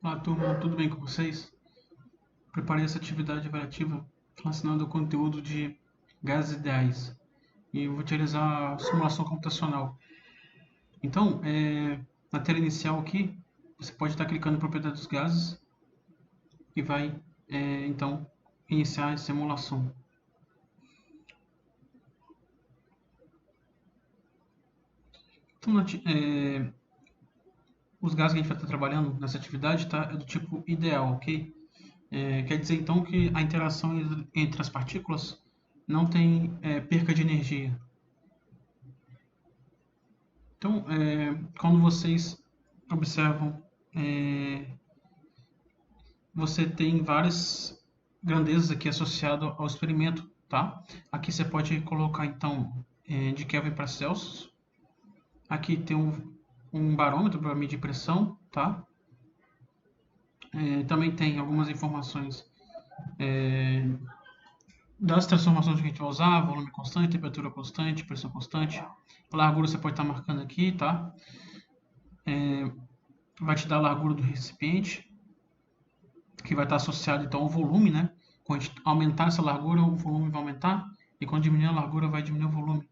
Olá, turma, tudo bem com vocês? Preparei essa atividade avaliativa relacionada ao conteúdo de gases ideais e vou utilizar a simulação computacional. Então, na tela inicial aqui, você pode estar clicando em propriedades dos gases e vai, então, iniciar a simulação. Então, os gases que a gente vai estar trabalhando nessa atividade é do tipo ideal, ok? Quer dizer então que a interação entre as partículas não tem perca de energia. Então, quando vocês observam, é, você tem várias grandezas aqui associadas ao experimento, tá? Aqui você pode colocar então de Kelvin para Celsius. Aqui tem um barômetro para medir pressão, tá? Também tem algumas informações das transformações que a gente vai usar: volume constante, temperatura constante, pressão constante. A largura você pode estar marcando aqui, tá? Vai te dar a largura do recipiente, que vai estar associado então ao volume, né? Quando a gente aumentar essa largura, o volume vai aumentar, e quando diminuir a largura, vai diminuir o volume.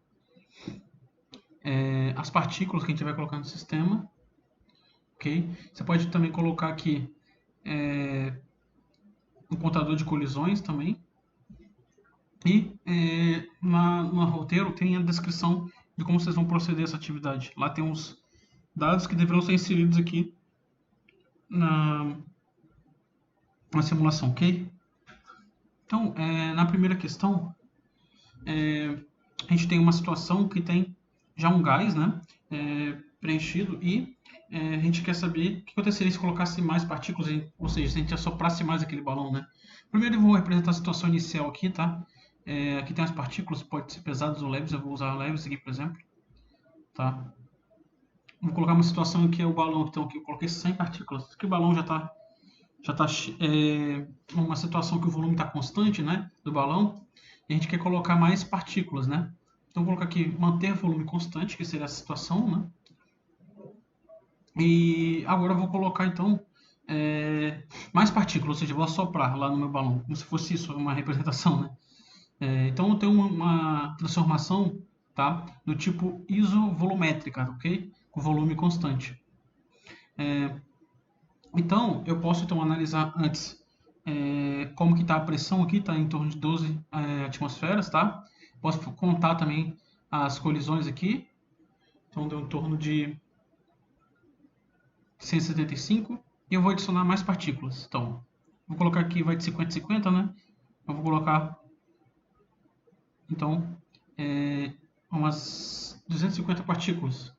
As partículas que a gente vai colocar no sistema, ok? Você pode também colocar aqui um contador de colisões também. E no roteiro tem a descrição de como vocês vão proceder essa atividade. Lá tem uns dados que deverão ser inseridos aqui na, na simulação, ok? Então, na primeira questão, a gente tem uma situação que tem já um gás, né, preenchido, e a gente quer saber o que aconteceria se colocasse mais partículas, ou seja, se a gente assoprasse mais aquele balão, né. Primeiro eu vou representar a situação inicial aqui, tá? Aqui tem as partículas, pode ser pesadas ou leves, eu vou usar leves aqui, por exemplo, tá? Vou colocar uma situação em que é o balão, então aqui eu coloquei 100 partículas, aqui o balão já tá numa situação que o volume está constante, né, do balão, e a gente quer colocar mais partículas, né? Então, vou colocar aqui manter volume constante, que seria a situação, né? E agora eu vou colocar, então, mais partículas, ou seja, eu vou assoprar lá no meu balão, como se fosse isso, uma representação, né? Então, eu tenho uma transformação, tá, do tipo isovolumétrica, ok? Com volume constante. Então, eu posso então analisar antes como que está a pressão aqui, está em torno de 12 atmosferas, tá? Posso contar também as colisões aqui, então deu em torno de 175, e eu vou adicionar mais partículas. Então, vou colocar aqui, vai de 50 a 50, né? Eu vou colocar, então, umas 250 partículas,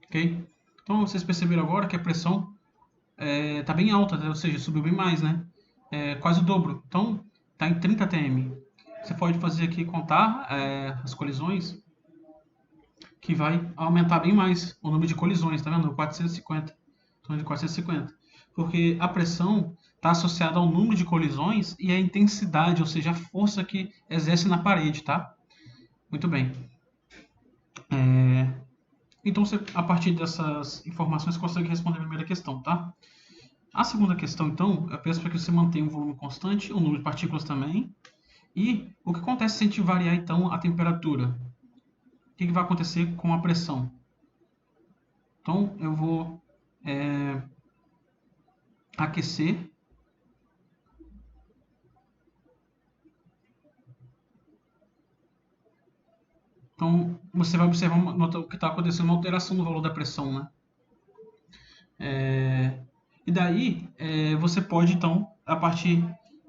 ok? Então, vocês perceberam agora que a pressão tá bem alta, né? Ou seja, subiu bem mais, né? Quase o dobro. Então, tá em 30 atm. Você pode fazer aqui contar as colisões, que vai aumentar bem mais o número de colisões, tá vendo? 450. Então, de 450. Porque a pressão está associada ao número de colisões e à intensidade, ou seja, a força que exerce na parede, tá? Muito bem. Então, você, a partir dessas informações, consegue responder a primeira questão, tá? A segunda questão, então, eu peço para que você mantenha um volume constante, o número de partículas também. E o que acontece se a gente variar, então, a temperatura? O que vai acontecer com a pressão? Então, eu vou aquecer. Então, você vai observar o que está acontecendo, uma alteração no valor da pressão, né? E daí, você pode, então, a partir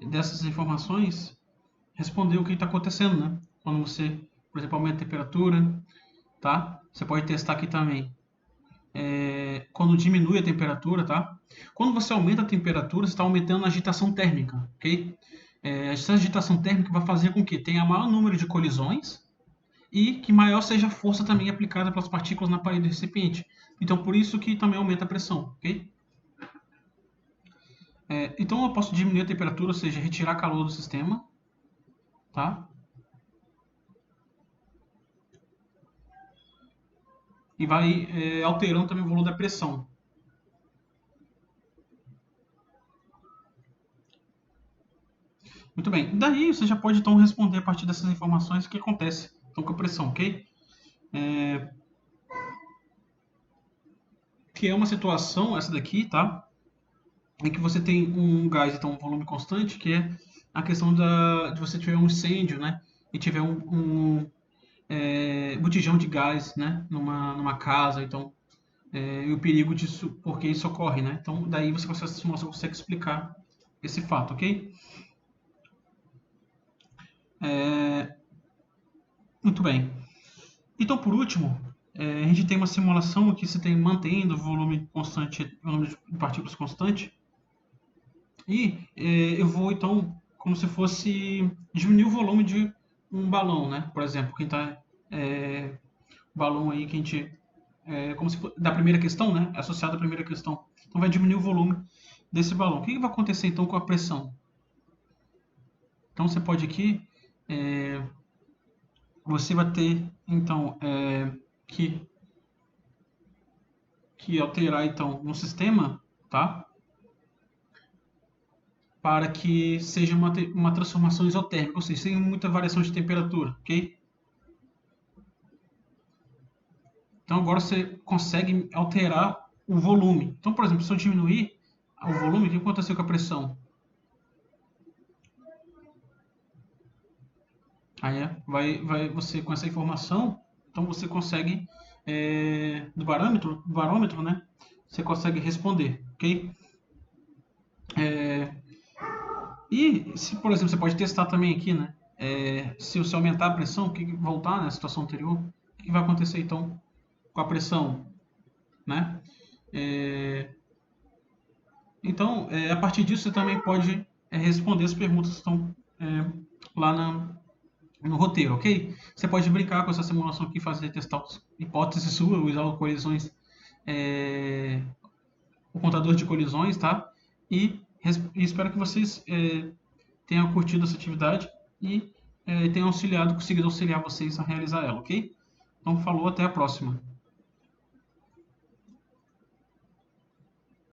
dessas informações, responder o que está acontecendo, né? Quando você, por exemplo, aumenta a temperatura, tá? Você pode testar aqui também. Quando diminui a temperatura, tá? Quando você aumenta a temperatura, você está aumentando a agitação térmica, ok? Essa agitação térmica vai fazer com que tenha maior número de colisões e que maior seja a força também aplicada pelas partículas na parede do recipiente. Então, por isso que também aumenta a pressão, ok? Então, eu posso diminuir a temperatura, ou seja, retirar calor do sistema, tá? E vai alterando também o valor da pressão. Muito bem. Daí você já pode então responder a partir dessas informações o que acontece então, com a pressão, ok? Que é uma situação, essa daqui, tá? Em que você tem um gás, então um volume constante, que é a questão de você tiver um incêndio, né? E tiver botijão de gás, né? Numa casa, então e o perigo disso, porque isso ocorre, né? Então, daí você consegue explicar esse fato, ok? Muito bem. Então, por último, a gente tem uma simulação que se tem mantendo o volume constante, o número de partículas constante, e eu vou então como se fosse diminuir o volume de um balão, né? Por exemplo, quem está balão aí que a gente como se da primeira questão, né? Associado à primeira questão. Então vai diminuir o volume desse balão. O que vai acontecer então com a pressão? Então você pode aqui você vai ter então que alterar então no sistema, tá? Para que seja uma transformação isotérmica, ou seja, sem muita variação de temperatura, ok? Então agora você consegue alterar o volume. Então, por exemplo, se eu diminuir o volume, o que aconteceu com a pressão? Aí vai você com essa informação, então você consegue do barômetro, né? Você consegue responder, ok? E se, por exemplo, você pode testar também aqui, né? Se você aumentar a pressão, voltar na situação anterior, o que vai acontecer então com a pressão, né? É, então, a partir disso, você também pode responder as perguntas que estão lá no roteiro, ok? Você pode brincar com essa simulação aqui, testar hipóteses suas, usar colisões, é, o contador de colisões, tá? E espero que vocês tenham curtido essa atividade e tenham conseguido auxiliar vocês a realizar ela, ok? Então, falou, até a próxima.